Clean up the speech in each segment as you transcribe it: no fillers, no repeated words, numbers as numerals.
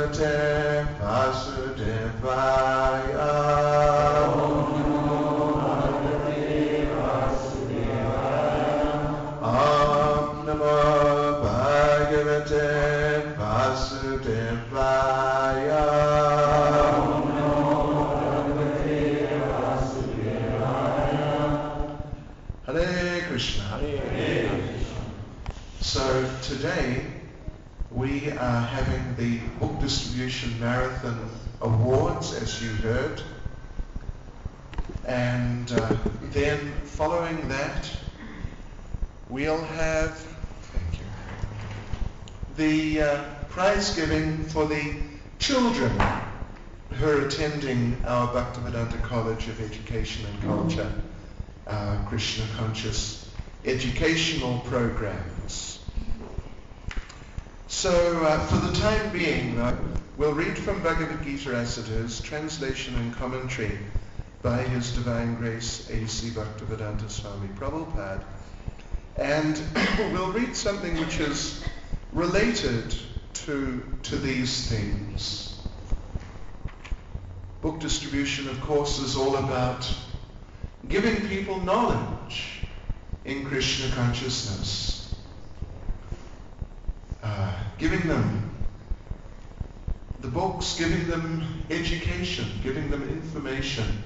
Bhagavate Vasudevaya. Om Namo Bhagavate Vasudevaya. Hare Krishna. So today we are having the Book Distribution Marathon Awards, as you heard. And then following that, we'll have the prize giving for the children who are attending our Bhaktivedanta College of Education and Culture, Krishna Conscious educational programs. So for the time being, we'll read from Bhagavad Gita as it is, translation and commentary by His Divine Grace A.C. Bhaktivedanta Swami Prabhupada. And we'll read something which is related to these things. Book distribution, of course, is all about giving people knowledge in Krishna consciousness. Giving them the books, giving them education, giving them information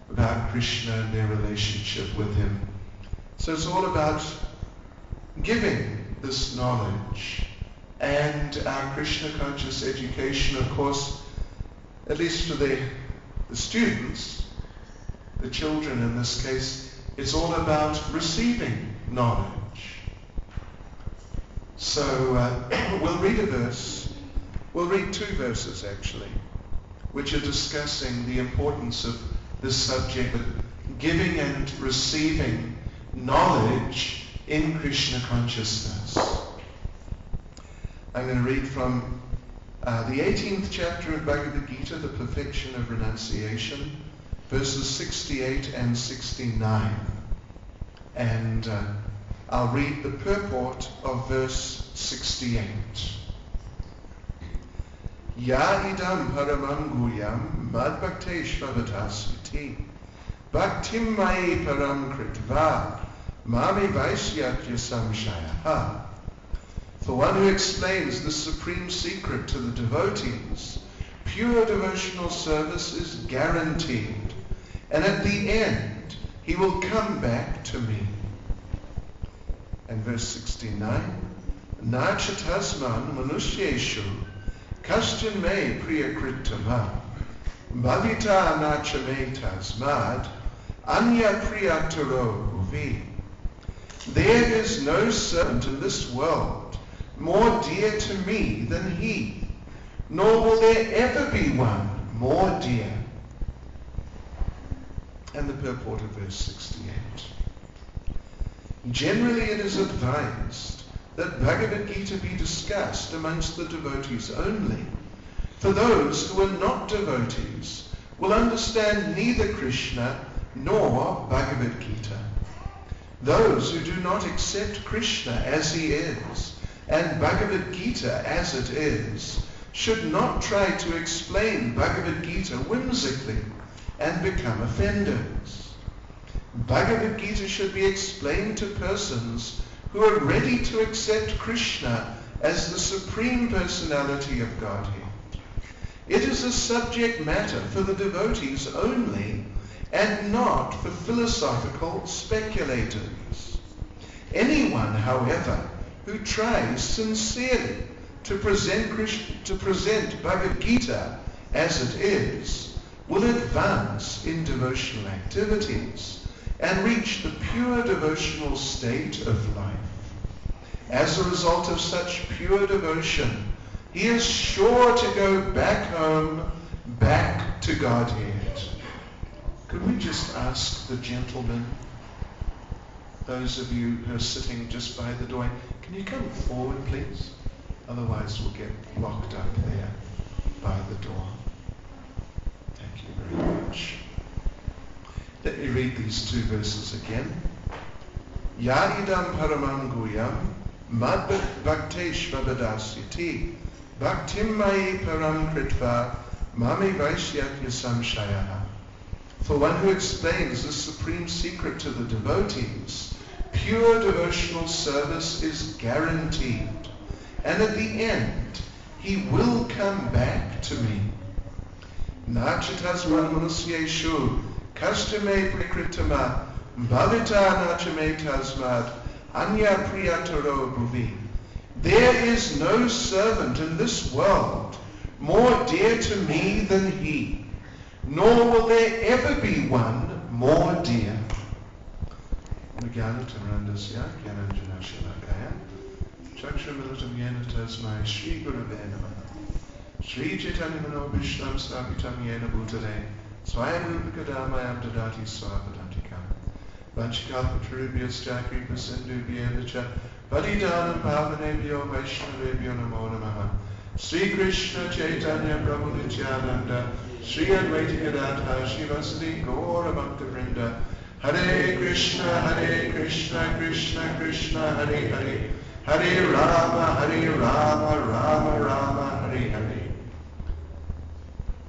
about Krishna and their relationship with Him. So it's all about giving this knowledge. And our Krishna conscious education, of course, at least for the students, the children in this case, it's all about receiving knowledge. So we'll read a verse. We'll read two verses actually, which are discussing the importance of this subject of giving and receiving knowledge in Krishna consciousness. I'm going to read from the 18th chapter of Bhagavad Gita, the perfection of renunciation, verses 68 and 69. And I'll read the purport of verse 68. Ya idam paramam guyam mad bhakteshvavatasviti bhaktim mai param kritva mami vaisyatya samshayaha. For one who explains the supreme secret to the devotees, pure devotional service is guaranteed, and at the end he will come back to me. And verse 69, Na chatasman manusyeshu kastin me priyakritama bhavita nacha me tasmad anya priyataro bhuvi. There is no servant in this world more dear to me than he, nor will there ever be one more dear. And the purport of verse 68. Generally it is advised that Bhagavad Gita be discussed amongst the devotees only, for those who are not devotees will understand neither Krishna nor Bhagavad Gita. Those who do not accept Krishna as he is and Bhagavad Gita as it is should not try to explain Bhagavad Gita whimsically and become offenders. Bhagavad Gita should be explained to persons who are ready to accept Krishna as the Supreme Personality of Godhead. It is a subject matter for the devotees only and not for philosophical speculators. Anyone, however, who tries sincerely to present Bhagavad Gita as it is will advance in devotional activities and reach the pure devotional state of life. As a result of such pure devotion, he is sure to go back home, back to Godhead. Could we just ask the gentlemen, those of you who are sitting just by the door, can you come forward, please? Otherwise we'll get locked up there by the door. Thank you very much. Let me read these two verses again. Ya idam paramam guyam mad bhakteshvavadasyati Bhaktim mai param kritva mami vaishyatya samshayaha. For one who explains the supreme secret to the devotees, pure devotional service is guaranteed. And at the end, he will come back to me. Nachitasman manusyeshu kastame prikritama bhavita nachame tasmad anya priyataro bhuvi. There is no servant in this world more dear to me than he, nor will there ever be one more dear. Jnanatamrandasya Jnananjanashalakaya Chakshramilitam Yena Tasmai Shri Gurave Namaha Shri Chaitanya Manobhishtam Sthapitam Yena Bhutale Swayam Rupakadamayam Dadati Swapadantikam Vanchikalpatarubhyascha Kripasindubhyevacha Padidanam Pavanebhyo Vaishnavebhyo Namo Namaha Sri Krishna Chaitanya Prabhu Nityananda Sri Advaita Gadadhara Shivasadi Gaura Bhakta Vrinda Hare Krishna, Krishna Krishna, Hare Hare, Hare Rama, Rama Rama, Hare Hare.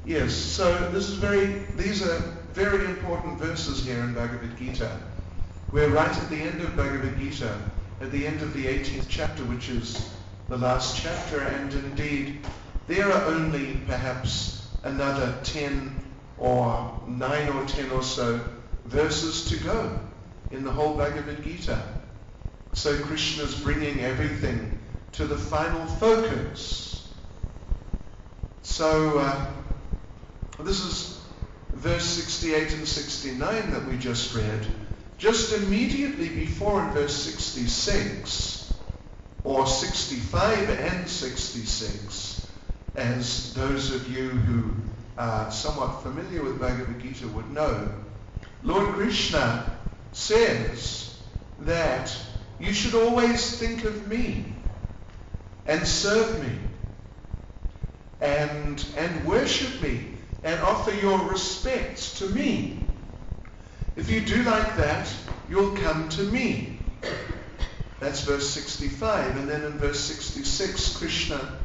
Yes, so these are very important verses here in Bhagavad Gita. We're right at the end of Bhagavad Gita, at the end of the 18th chapter, which is the last chapter, and indeed there are only perhaps another 10 or 9 or 10 or so verses to go in the whole Bhagavad Gita. So Krishna's bringing everything to the final focus. So this is verse 68 and 69 that we just read. Just immediately before in verse 66, or 65 and 66, as those of you who are somewhat familiar with Bhagavad Gita would know, Lord Krishna says that you should always think of me and serve me and worship me and offer your respects to me. If you do like that, you'll come to me. That's verse 65. And then in verse 66, Krishna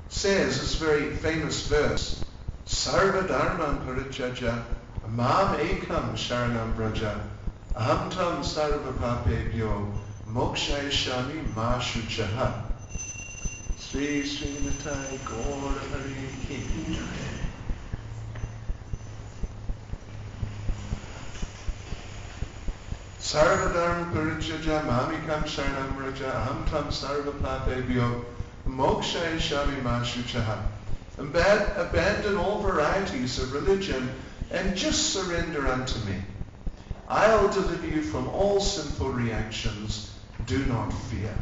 says this very famous verse, Sarva Dharman Parichaja Mam Ekam Sharanam Braja Aham Tam Sarva Papebhyo Mokshayashami Ma Shuchaha. Sri Srinitai Gaura Hari Ki. Sarva Dharma Parichaja Mamikam Sharanam Braja Aham Tam Sarva Papebhyo Mokshayashami Ma Shuchaha. Abandon all varieties of religion and just surrender unto me. I'll deliver you from all sinful reactions. Do not fear.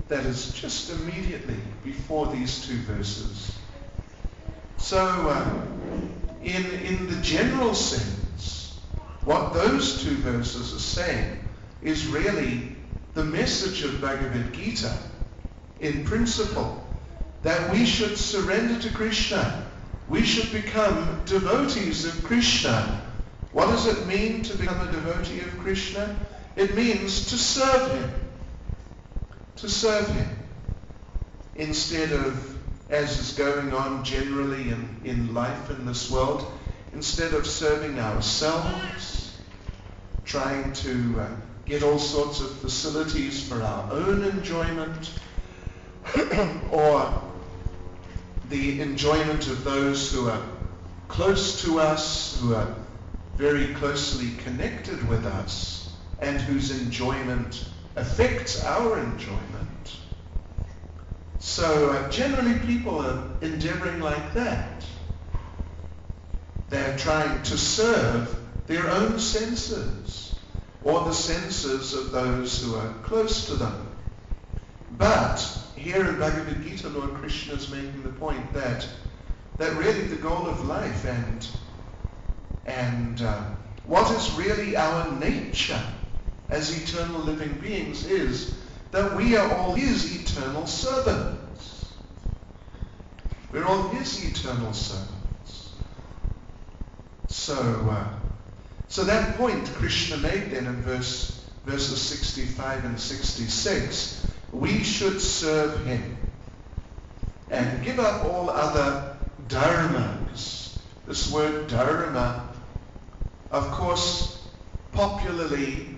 That is just immediately before these two verses. So, in the general sense, what those two verses are saying is really the message of Bhagavad Gita in principle, that we should surrender to Krishna. We should become devotees of Krishna. What does it mean to become a devotee of Krishna? It means to serve him. To serve him. Instead of, as is going on generally in life in this world, instead of serving ourselves, trying to get all sorts of facilities for our own enjoyment, or the enjoyment of those who are close to us, who are very closely connected with us, and whose enjoyment affects our enjoyment. So generally people are endeavoring like that. They're trying to serve their own senses, or the senses of those who are close to them. But here in Bhagavad Gita, Lord Krishna is making the point that really the goal of life and what is really our nature as eternal living beings is that we are all his eternal servants. We're all his eternal servants. So that point Krishna made then in verses 65 and 66, we should serve him. and give up all other dharmas. This word dharma, of course, popularly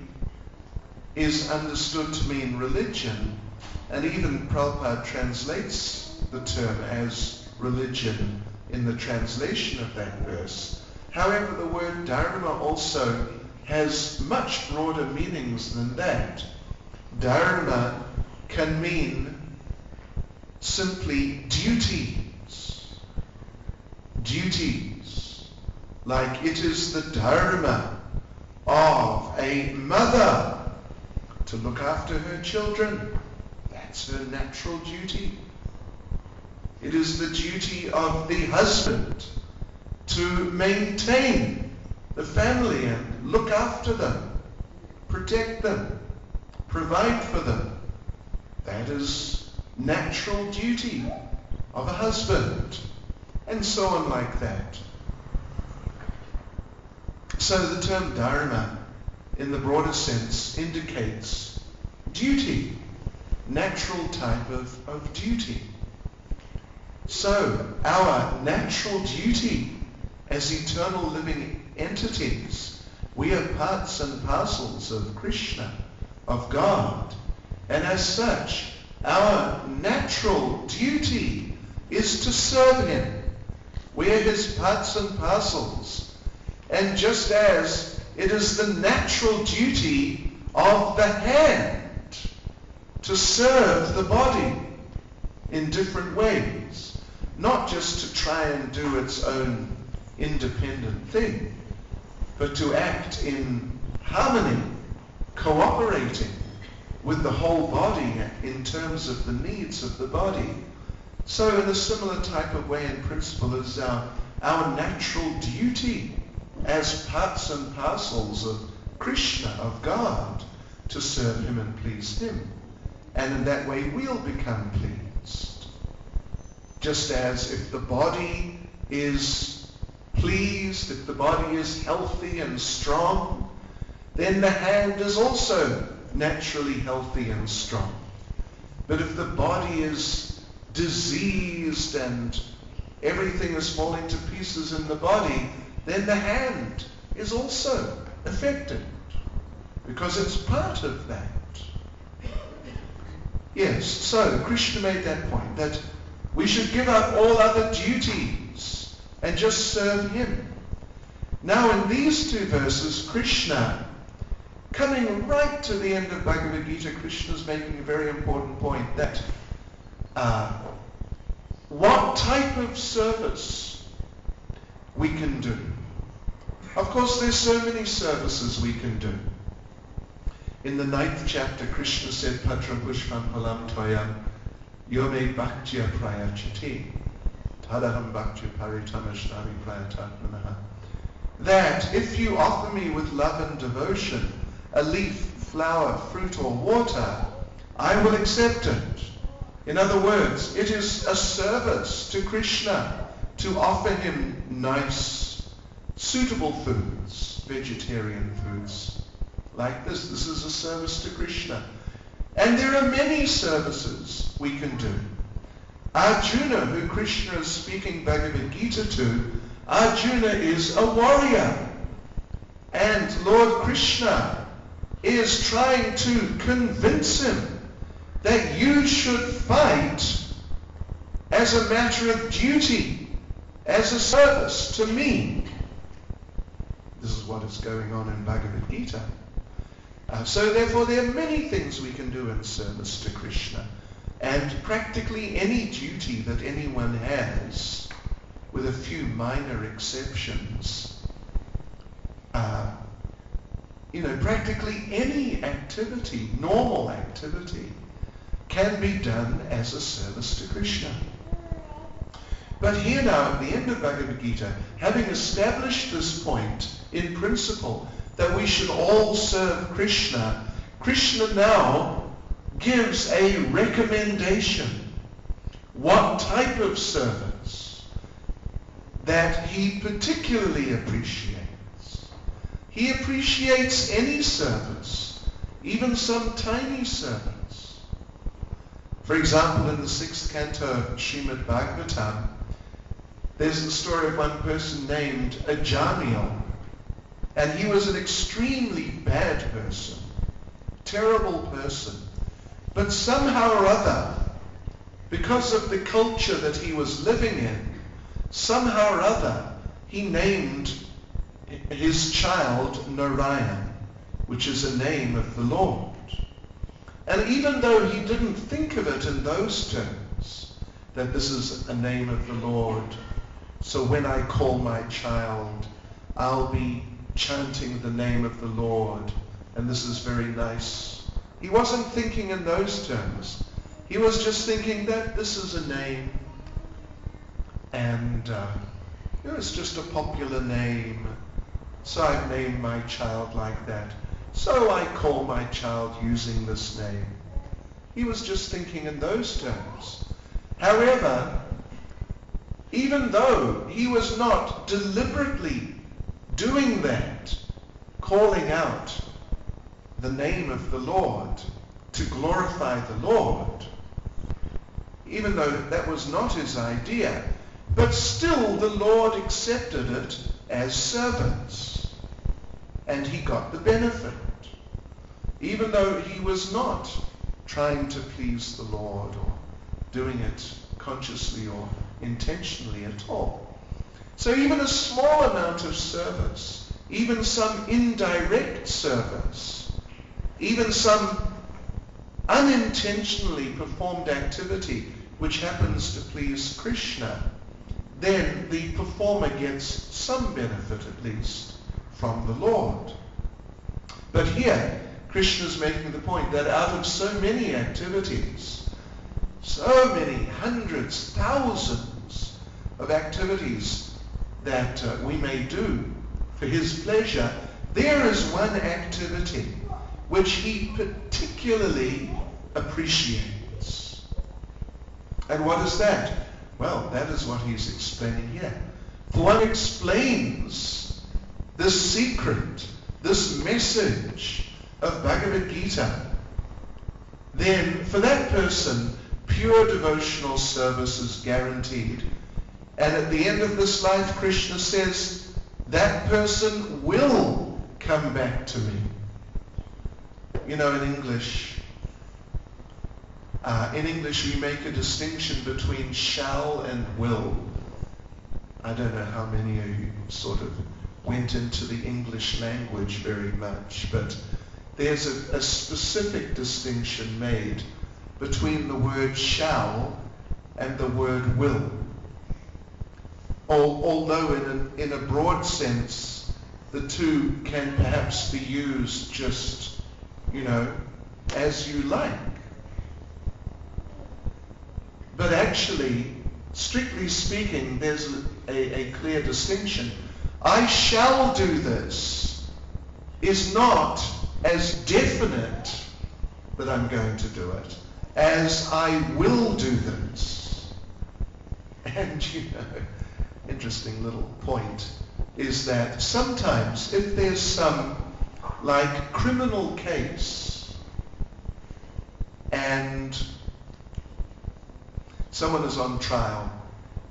is understood to mean religion, and even Prabhupada translates the term as religion in the translation of that verse. However, the word dharma also has much broader meanings than that. Dharma can mean simply duties. Duties. Like it is the dharma of a mother to look after her children. That's her natural duty. It is the duty of the husband to maintain the family and look after them, protect them, provide for them. That is natural duty of a husband, and so on like that. So the term dharma, in the broader sense, indicates duty, natural type of duty. So our natural duty as eternal living entities, we are parts and parcels of Krishna, of God, and as such, our natural duty is to serve Him. We are His parts and parcels. And just as it is the natural duty of the hand to serve the body in different ways, not just to try and do its own independent thing, but to act in harmony, cooperating with the whole body in terms of the needs of the body. So in a similar type of way in principle is our natural duty as parts and parcels of Krishna, of God, to serve Him and please Him. And in that way we'll become pleased. Just as if the body is pleased, if the body is healthy and strong, then the hand is also naturally healthy and strong. But if the body is diseased and everything is falling to pieces in the body, then the hand is also affected, because it's part of that. Yes, so Krishna made that point, that we should give up all other duties and just serve Him. Now in these two verses, Krishna, coming right to the end of Bhagavad Gita, Krishna is making a very important point, that what type of service we can do. Of course, there's so many services we can do. In the 9th chapter, Krishna said, Patram Pushpam Palam Tvayam Yome Bhaktya Prayachati Tadaham Bhaktya Paritamashnami Prayatatmanaha. That if you offer me with love and devotion a leaf, flower, fruit or water, I will accept it. In other words, it is a service to Krishna to offer Him nice, suitable foods, vegetarian foods like this. This is a service to Krishna. And there are many services we can do. Arjuna, who Krishna is speaking Bhagavad Gita to, Arjuna is a warrior. And Lord Krishna is trying to convince him that you should fight as a matter of duty, as a service to me. This is what is going on in Bhagavad Gita. So therefore there are many things we can do in service to Krishna. And practically any duty that anyone has, with a few minor exceptions, practically any activity, normal activity, can be done as a service to Krishna. But here now, at the end of Bhagavad Gita, having established this point in principle that we should all serve Krishna, Krishna now gives a recommendation. What type of service that He particularly appreciates. He appreciates any service, even some tiny service. For example, in the 6th canto of Srimad Bhagavatam, there's the story of one person named Ajamil, and he was an extremely bad person, terrible person, but somehow or other, because of the culture that he was living in, somehow or other, he named his child Narayan, which is a name of the Lord. And even though he didn't think of it in those terms, that this is a name of the Lord, so when I call my child, I'll be chanting the name of the Lord, and this is very nice. He wasn't thinking in those terms. He was just thinking that this is a name, and it's just a popular name, so I've named my child like that. So I call my child using this name. He was just thinking in those terms. However, even though he was not deliberately doing that, calling out the name of the Lord to glorify the Lord, even though that was not his idea, but still the Lord accepted it as service, and he got the benefit, even though he was not trying to please the Lord or doing it consciously or intentionally at all. So even a small amount of service, even some indirect service, even some unintentionally performed activity which happens to please Krishna, then the performer gets some benefit at least from the Lord. But here, Krishna is making the point that out of so many activities, so many hundreds, thousands of activities that we may do for his pleasure, there is one activity which he particularly appreciates. And what is that? Well, that is what he's explaining here. For one explains this secret, this message of Bhagavad Gita, then for that person, pure devotional service is guaranteed. And at the end of this life, Krishna says, that person will come back to me. You know, in English we make a distinction between shall and will. I don't know how many of you sort of went into the English language very much, but there's a specific distinction made between the word shall and the word will. Although in a broad sense, the two can perhaps be used just, as you like. But actually, strictly speaking, there's a clear distinction. I shall do this is not as definite that I'm going to do it as I will do this. And interesting little point is that sometimes if there's some like criminal case and someone is on trial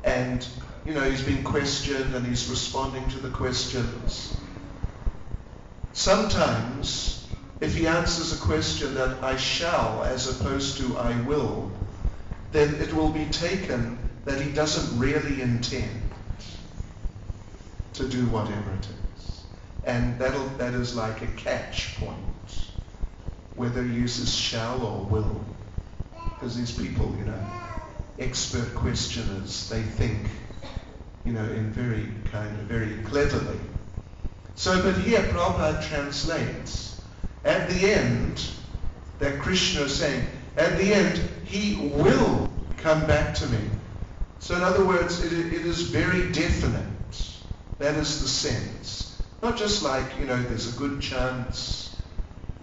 and he's being questioned and he's responding to the questions, sometimes if he answers a question that I shall as opposed to I will, then it will be taken that he doesn't really intend to do whatever it is. And that is like a catch point, whether he uses shall or will. Because these people, expert questioners, they think, in very cleverly. So, but here Prabhupada translates, at the end, that Krishna is saying, at the end, he will come back to me. So in other words, it is very definite. That is the sense. Not just like, there's a good chance,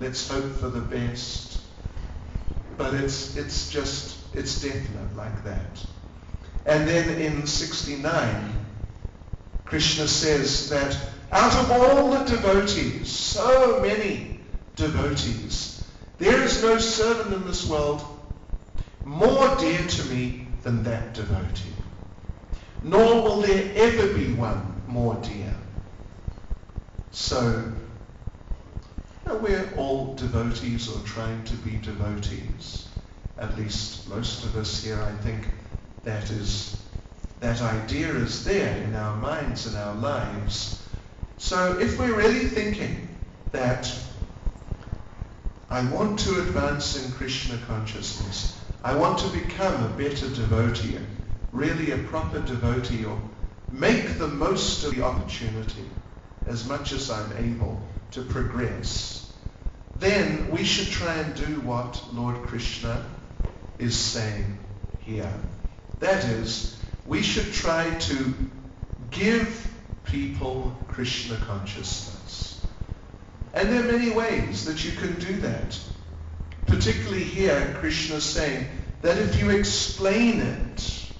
let's hope for the best, but it's definite like that. And then in 69, Krishna says that out of all the devotees, so many devotees, there is no servant in this world more dear to me than that devotee, nor will there ever be one more dear. So, we're all devotees or trying to be devotees. At least most of us here, I think that idea is there in our minds and our lives. So if we're really thinking that I want to advance in Krishna consciousness, I want to become a better devotee, really a proper devotee, or make the most of the opportunity as much as I'm able to progress, then we should try and do what Lord Krishna is saying here. That is, we should try to give people Krishna consciousness. And there are many ways that you can do that. Particularly here, Krishna is saying that if you explain it,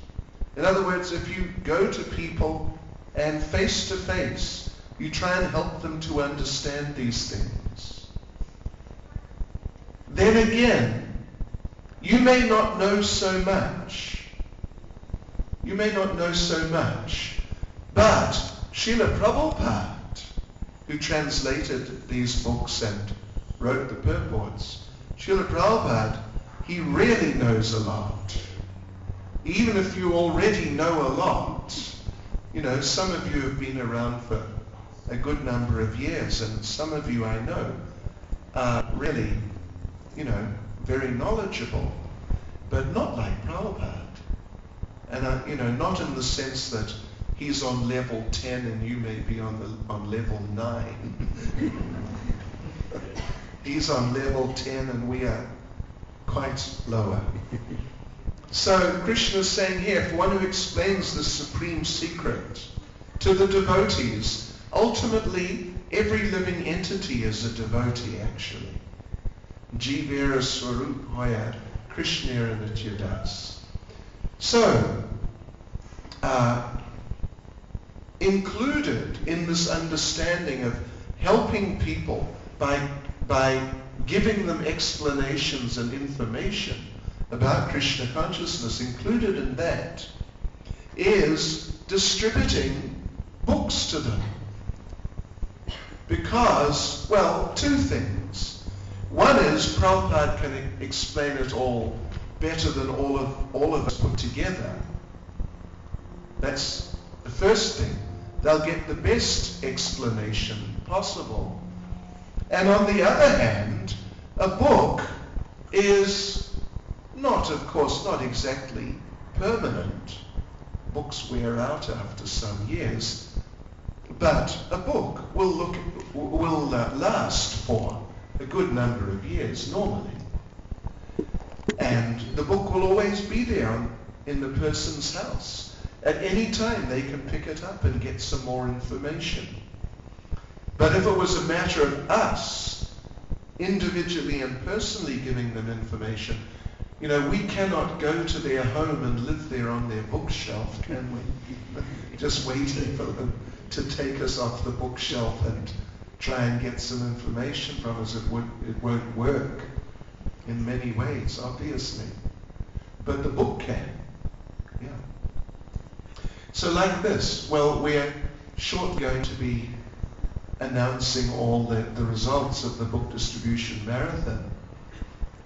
in other words, if you go to people and face to face, you try and help them to understand these things, then again, you may not know so much. You may not know so much, but Srila Prabhupada, who translated these books and wrote the purports, Srila Prabhupada, he really knows a lot. Even if you already know a lot, some of you have been around for a good number of years, and some of you I know are really, very knowledgeable, but not like Prabhupada. And, not in the sense that he's on level 10 and you may be on level 9. He's on level 10 and we are quite lower. So Krishna is saying here, for one who explains the supreme secret to the devotees, ultimately every living entity is a devotee actually. Jivera Swarup Hoya Krishnera Nityadas. So, included in this understanding of helping people by giving them explanations and information about Krishna consciousness, included in that is distributing books to them. Because, two things. One is Prabhupada can explain it all better than all of us put together. That's the first thing. They'll get the best explanation possible. And on the other hand, a book is not exactly permanent. Books wear out after some years. But a book will last for a good number of years normally. And the book will always be there in the person's house. At any time they can pick it up and get some more information. But if it was a matter of us individually and personally giving them information, we cannot go to their home and live there on their bookshelf, can we? Just waiting for them to take us off the bookshelf and try and get some information from us. It won't work in many ways, obviously. But the book can. Yeah. So like this, we're shortly going to be announcing all the results of the book distribution marathon.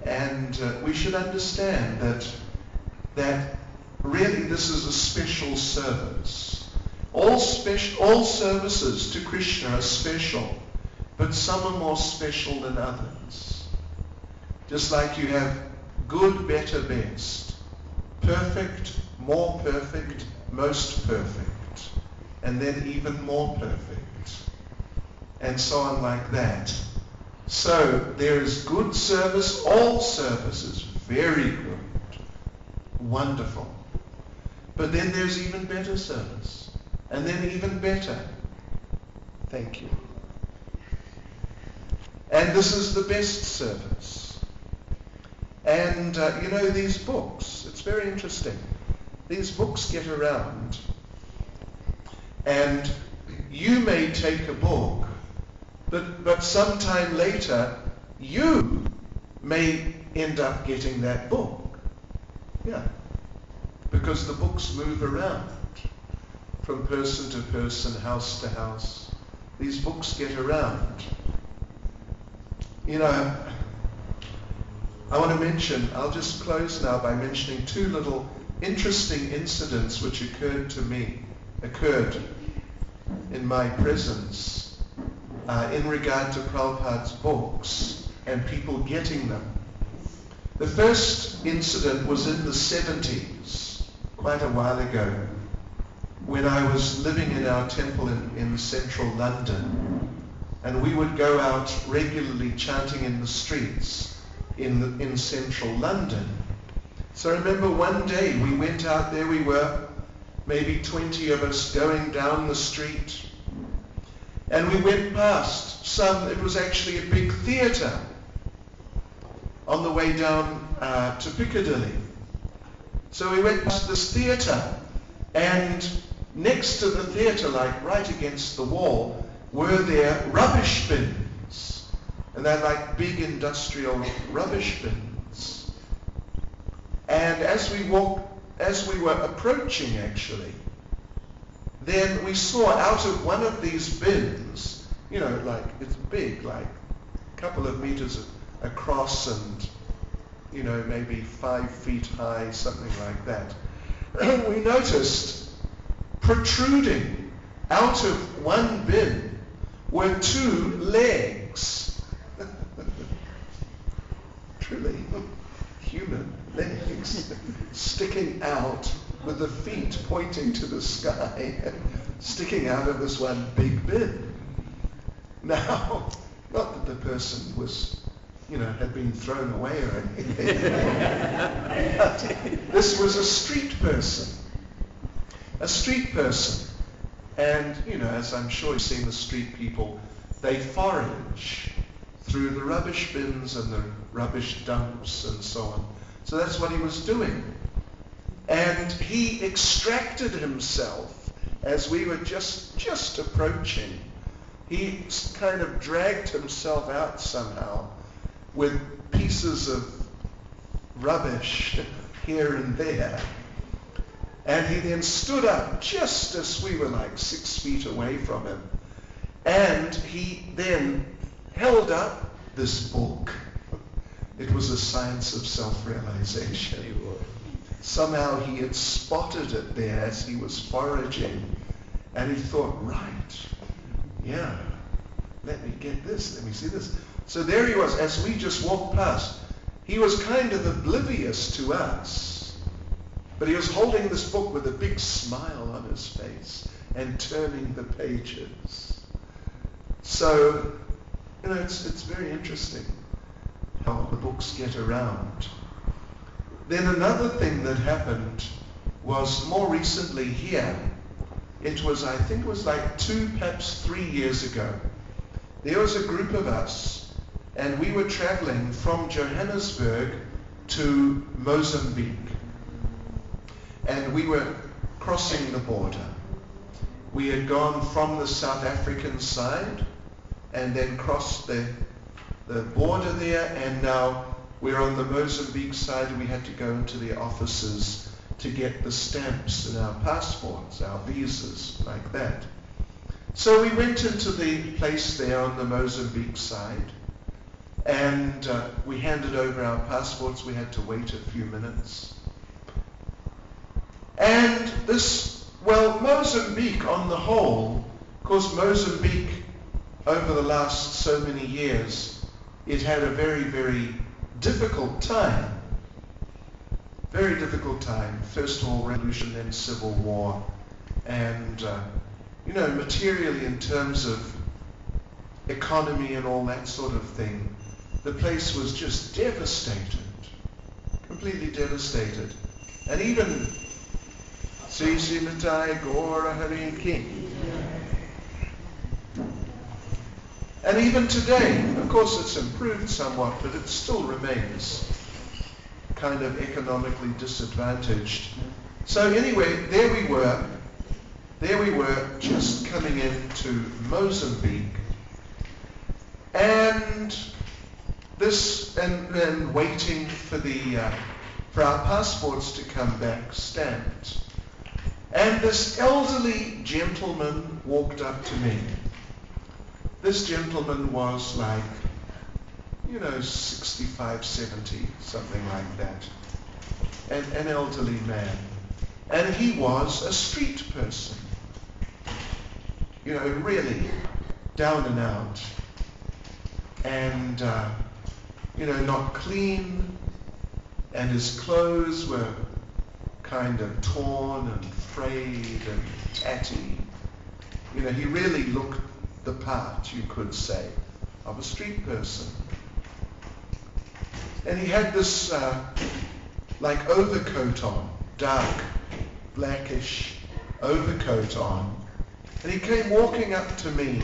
And we should understand that really this is a special service. All services to Krishna are special, but some are more special than others. Just like you have good, better, best, perfect, more perfect, most perfect, and then even more perfect, and so on like that. So there is good service, all service is very good, wonderful. But then there's even better service, and then even better. Thank you. And this is the best service. And these books, it's very interesting. These books get around, and you may take a book, but sometime later, you may end up getting that book. Yeah. Because the books move around from person to person, house to house. These books get around. You know, I want to mention, I'll just close now by mentioning two little interesting incidents which occurred in my presence in regard to Prabhupada's books and people getting them. The first incident was in the 70s, quite a while ago, when I was living in our temple in central London, and we would go out regularly chanting in the streets in central London. So I remember one day we went out there, we were maybe 20 of us going down the street, and we went past it was actually a big theatre on the way down to Piccadilly. So we went past this theatre, and next to the theatre, like right against the wall, were there rubbish bins. And they're like big industrial rubbish bins. And as we were approaching actually, then we saw out of one of these bins, you know, like it's big, like a couple of meters across and, you know, maybe 5 feet high, something like that. And we noticed protruding out of one bin were 2 legs. Truly human legs sticking out with the feet pointing to the sky, sticking out of this one big bin. Now, not that the person was, you know, had been thrown away or anything. But this was a street person. A street person. And, you know, as I'm sure you've seen the street people, they forage through the rubbish bins and the rubbish dumps and so on. So that's what he was doing. And he extracted himself as we were just approaching. He kind of dragged himself out somehow with pieces of rubbish here and there. And he then stood up just as we were like 6 feet away from him. And he then held up this book. It was a science of self-realization. Somehow he had spotted it there as he was foraging. And he thought, right, yeah, let me get this, let me see this. So there he was, as we just walked past. He was kind of oblivious to us, but he was holding this book with a big smile on his face and turning the pages. So, you know, it's very interesting how the books get around. Then another thing that happened was more recently here. It was, I think it was like 2, perhaps 3 years ago. There was a group of us, and we were traveling from Johannesburg to Mozambique. And we were crossing the border. We had gone from the South African side and then crossed the border there, and now we're on the Mozambique side, and we had to go into the offices to get the stamps and our passports, our visas, like that. So we went into the place there on the Mozambique side, and we handed over our passports. We had to wait a few minutes. And Mozambique on the whole, of course, Mozambique over the last so many years, it had a very, very difficult time. Very difficult time. First of all, revolution, then civil war. And, you know, materially in terms of economy and all that sort of thing, the place was just devastated. Completely devastated. And even Sisi Nitai Gora Hari King. And even today, of course it's improved somewhat, but it still remains kind of economically disadvantaged. So anyway, there we were just coming into Mozambique, and waiting for for our passports to come back stamped. And this elderly gentleman walked up to me. This gentleman was like, 65, 70, something like that. An elderly man. And he was a street person. Really down and out. And, not clean. And his clothes were kind of torn and frayed and tatty. He really looked the part, you could say, of a street person. And he had this overcoat on, dark, blackish overcoat on. And he came walking up to me,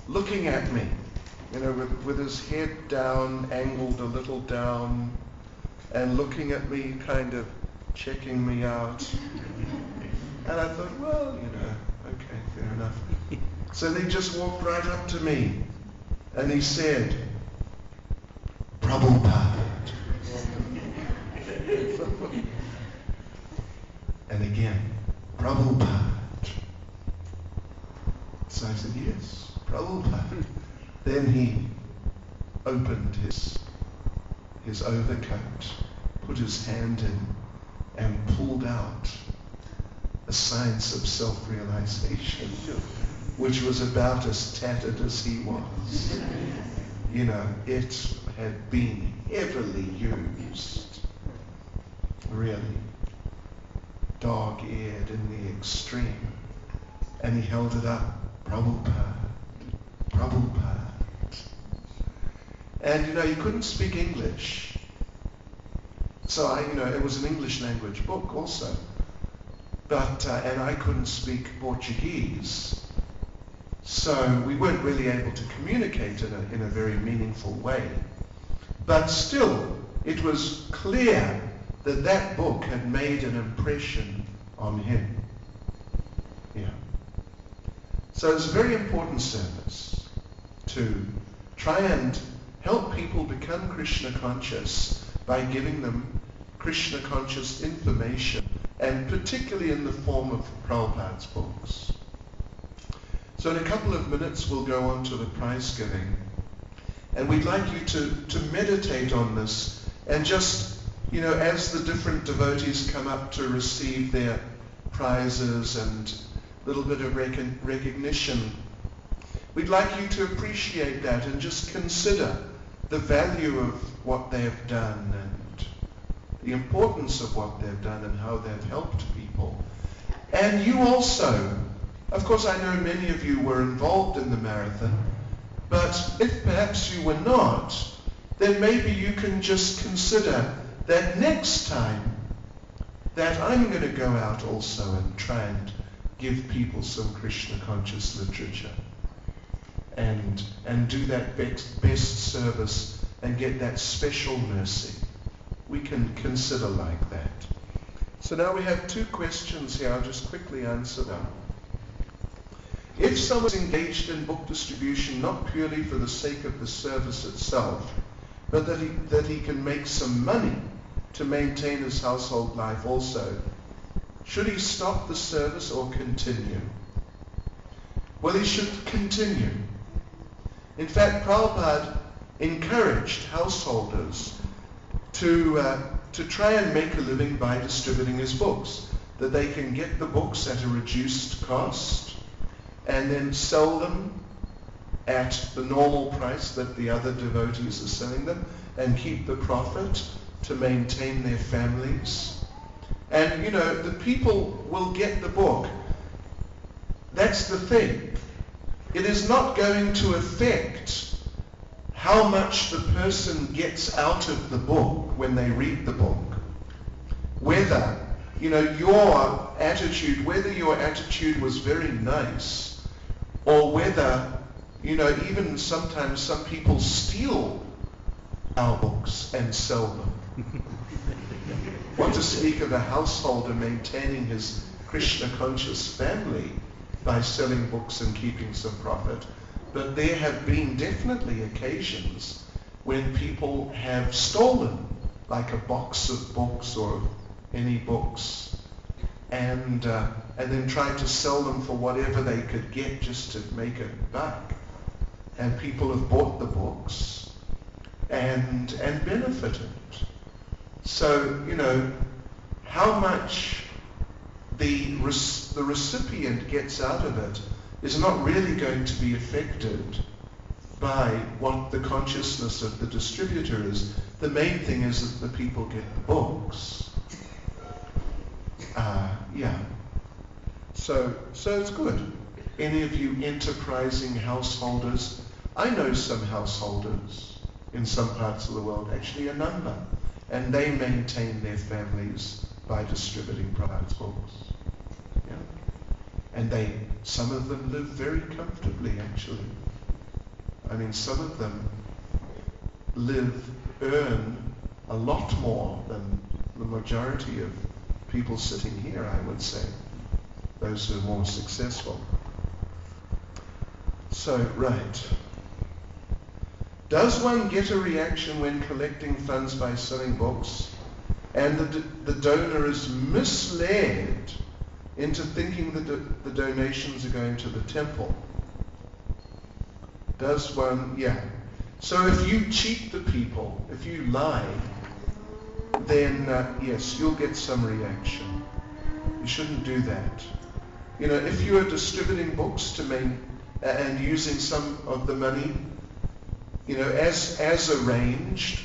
looking at me, with his head down, angled a little down, and looking at me, kind of checking me out. And I thought, well, okay, fair enough. So he just walked right up to me, and he said, Prabhupada. And again, Prabhupada. So I said, yes, Prabhupada. Then he opened his overcoat, put his hand in, and pulled out a Science of Self-Realization, which was about as tattered as he was. It had been heavily used, really, dog-eared in the extreme. And he held it up, Prabhupada, Prabhupada. And, he couldn't speak English. So it was an English language book also. But, and I couldn't speak Portuguese. So we weren't really able to communicate in a very meaningful way. But still, it was clear that that book had made an impression on him. Yeah. So it's a very important service to try and help people become Krishna conscious by giving them Krishna conscious information, and particularly in the form of Prabhupada's books. So in a couple of minutes we'll go on to the prize giving. And we'd like you to meditate on this, and just, as the different devotees come up to receive their prizes and a little bit of recognition, we'd like you to appreciate that and just consider the value of what they have done and the importance of what they've done and how they've helped people. And you also, of course, I know many of you were involved in the marathon, but if perhaps you were not, then maybe you can just consider that next time that I'm going to go out also and try and give people some Krishna conscious literature and do that best service and get that special mercy. We can consider like that. So now we have two questions here. I'll just quickly answer them. If someone's engaged in book distribution not purely for the sake of the service itself, but that he can make some money to maintain his household life also, should he stop the service or continue? Well, he should continue. In fact, Prabhupada encouraged householders to try and make a living by distributing his books, that they can get the books at a reduced cost and then sell them at the normal price that the other devotees are selling them and keep the profit to maintain their families. And, the people will get the book. That's the thing. It is not going to affect how much the person gets out of the book when they read the book. Whether, your attitude was very nice, or whether, even sometimes some people steal our books and sell them. What to speak of a householder maintaining his Krishna conscious family by selling books and keeping some profit. But there have been definitely occasions when people have stolen like a box of books or any books, and then tried to sell them for whatever they could get just to make a buck. And people have bought the books and benefited. So, how much the recipient gets out of it is not really going to be affected by what the consciousness of the distributor is. The main thing is that the people get the books. So it's good. Any of you enterprising householders? I know some householders in some parts of the world, actually a number, and they maintain their families by distributing private books. Yeah. And some of them live very comfortably, actually. I mean, some of them earn a lot more than the majority of people sitting here, I would say, those who are more successful. So, right. Does one get a reaction when collecting funds by selling books, and the donor is misled into thinking that the donations are going to the temple? Does one? Yeah. So if you cheat the people, if you lie, then yes, you'll get some reaction. You shouldn't do that. If you are distributing books and using some of the money, as arranged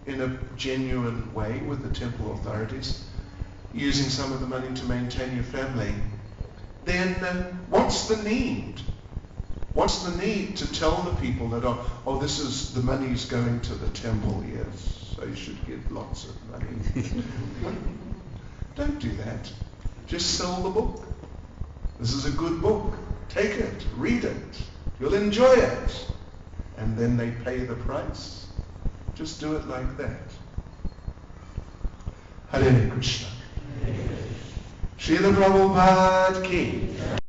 in a genuine way with the temple authorities, using some of the money to maintain your family, then what's the need? What's the need to tell the people that, the money's going to the temple, yes, so you should get lots of money. Don't do that. Just sell the book. This is a good book. Take it, read it. You'll enjoy it. And then they pay the price. Just do it like that. Hare Krishna. Srila Prabhupada ki